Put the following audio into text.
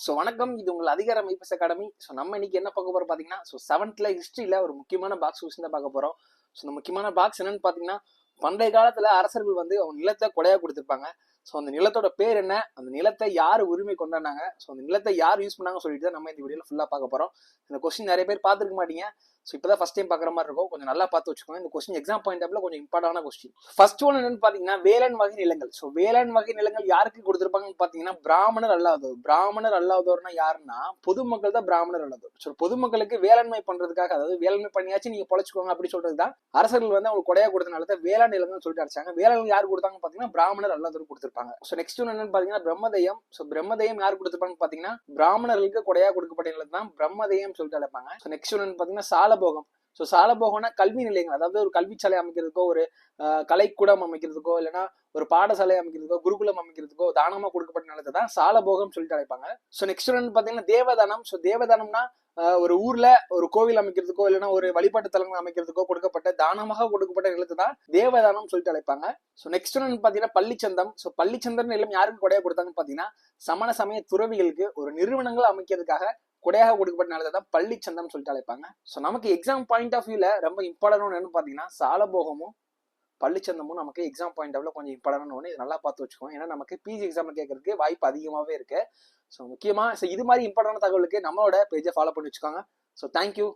So வணக்கம், இது உங்கள் அதிகாரம் ஐபிஎஸ் அகாடமி. ஸோ நம்ம இன்னைக்கு என்ன பார்க்க போறோம் பார்த்தீங்கன்னா, ஸோ செவன்த்ல ஹிஸ்ட்ரியில ஒரு முக்கியமான பாக்ஸ் கொஸ்டின் தான் பார்க்க போறோம். ஸோ இந்த முக்கியமான பாக்ஸ் என்னன்னு பார்த்தீங்கன்னா, பண்டைய காலத்துல அரசர்கள் வந்து அவங்க நிலத்தை கொடையா கொடுத்துருப்பாங்க. ஸோ அந்த நிலத்தோட பேர் என்ன, அந்த நிலத்தை யார் உரிமை கொண்டாடினாங்க, ஸோ அந்த நிலத்தை யார் யூஸ் பண்ணாங்க சொல்லிட்டு தான் நம்ம இந்த வீடியோல ஃபுல்லா பார்க்க போறோம். இந்த கொஸ்டின் நிறைய பேர் பார்த்துருக்க மாட்டீங்க. ஸோ இப்போதான் ஃபர்ஸ்ட் டைம் பார்க்குற மாதிரி இருக்கும். கொஞ்சம் நல்லா பார்த்து வச்சுக்கோங்க. இந்த கொஸ்டின் எக்ஸாம் பாயிண்ட் ஆஃப்ல கொஞ்சம் இம்பார்ட்டான கொஸ்டின். ஃபர்ஸ்ட் ஒன் என்னன்னு பார்த்தீங்கன்னா, வேளாண் வகை நிலங்கள். ஸோ வேளாண் வகை நிலங்கள் யாருக்கு கொடுத்துருப்பாங்கன்னு பார்த்தீங்கன்னா, பிராமணர் அல்லாதோர். பிராமணர் அல்லாதோர்னா யாருன்னா பொதுமக்கள் தான் பிராமணர் அல்லாதோர். ஸோ பொதுமக்களுக்கு வேளாண்மை பண்றதுக்காக, அதாவது வேளாண்மை பண்ணியாச்சு நீங்க பொழைச்சுக்கோங்க அப்படி சொல்றது தான் அரசர்கள் வந்து அவங்க கொடையா கொடுத்தனால தான் வேளாண் நிலங்கள் சொல்லிட்டு அடிச்சாங்க. வேளாண் யார் கொடுத்தாங்கன்னு பார்த்தீங்கன்னா, பிராமணர் அல்லாதோர் கொடுத்துருப்பாங்க. ஸோ நெக்ஸ்ட் ஒன் என்னன்னு பார்த்தீங்கன்னா, பிரம்மதேயம். ஸோ பிரம்மதேயம் யார் கொடுத்துருப்பாங்கன்னு பார்த்தீங்கன்னா, பிராமணர்களுக்கு கொடையா கொடுக்கப்பட்ட நிலம் தான் பிரம்மதேயம் சொல்லிட்டு அழைப்பாங்க. ஸோ நெக்ஸ்ட் ஒன் பார்த்தீங்கன்னா, சாலபோகம். ஸோ சாலபோகம்னா கல்வி நிலையங்கள், அதாவது ஒரு கல்விச்சாலை அமைக்கிறதுக்கோ, ஒரு கலைக்கூடம் அமைக்கிறதுக்கோ, இல்லைன்னா ஒரு பாடசாலை அமைக்கிறதுக்கோ, குருகுலம் அமைக்கிறதுக்கோ தானமா கொடுக்கப்பட்ட நிலத்தை தான் சாலபோகம் சொல்லிட்டு அழைப்பாங்க. ஸோ நெக்ஸ்ட் ஒன் பார்த்தீங்கன்னா தேவதானம். ஸோ தேவதானம்னா ஒரு ஊர்ல ஒரு கோவில் அமைக்கிறதுக்கோ, இல்லைன்னா ஒரு வழிபாட்டு தலங்கள் அமைக்கிறதுக்கோ கொடுக்கப்பட்ட தானமாக கொடுக்கப்பட்ட நிலத்தை தான் தேவதானம் சொல்லிட்டு அழைப்பாங்க. ஸோ நெக்ஸ்ட் ஒன் பார்த்தீங்கன்னா பள்ளிச்சந்தம். ஸோ பள்ளிச்சந்தம் நிலம் யாருக்கு கொடையா கொடுத்தாங்கன்னு பார்த்தீங்கன்னா, சமண சமய துறவிகளுக்கு ஒரு நிறுவனங்கள் அமைக்கிறதுக்காக கொடையாக கொடுக்கப்பட்ட நிலத்தை தான் பள்ளிச்சந்தம் சொல்லிட்டு அழைப்பாங்க. ஸோ நமக்கு எக்ஸாம் பாயிண்ட் ஆஃப் வியூல ரொம்ப இம்பார்ட்டன்ட் என்னன்னு பார்த்தீங்கன்னா, சாலபோகமும் பள்ளிச்சந்தமும் நமக்கு எக்ஸாம் பாயிண்ட் ஆஃப்ல கொஞ்சம் இம்பார்ட்டன்ட் ஒன்று. இது நல்லா பார்த்து வச்சுக்கோங்க. ஏன்னா நமக்கு பிஜி எக்ஸாம்ல கேட்கறதுக்கு வாய்ப்பு அதிகமாகவே இருக்கு. ஸோ முக்கியமா இது மாதிரி இம்பார்ட்டன்ட் தகவலுக்கு நம்மளோட பேஜை ஃபாலோ பண்ணி வச்சுக்கோங்க. So thank you.